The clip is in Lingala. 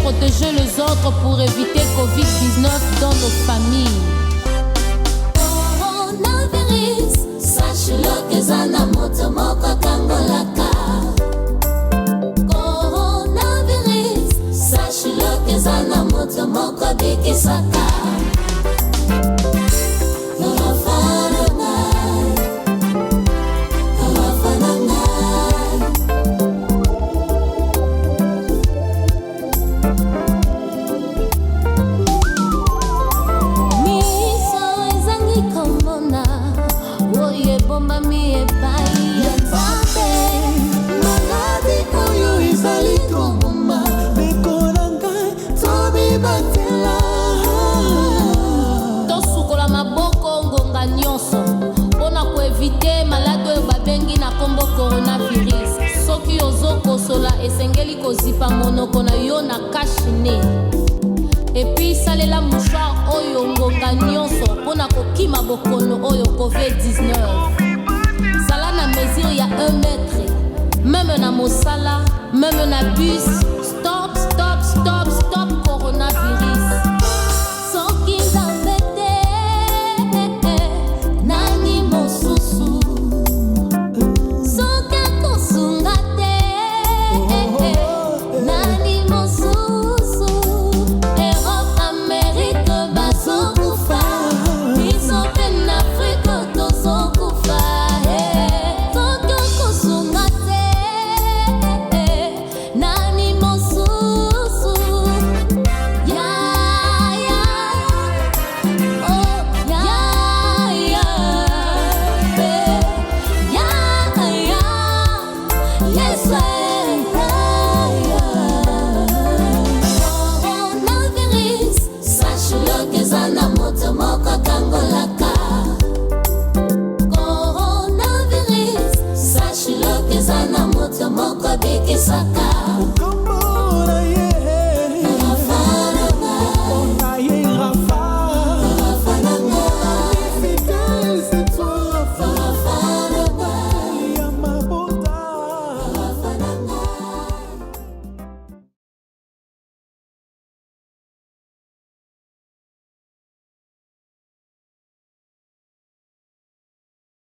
protéger les autres pour éviter Covid-19 dans nos familles. Coronavirus, sache-le que zana moto moko kangolaka. Coronavirus, sache-le que zana moto moko bikisaka. Coronavirus soki ozokosola esengeli kozipa monoko na yo na kashine epi salela mouchoir oyo ngonga nyonso mpona kokima bokono oyo Covid-19 sala na mesure ya 1 mètre même na mosala même na bus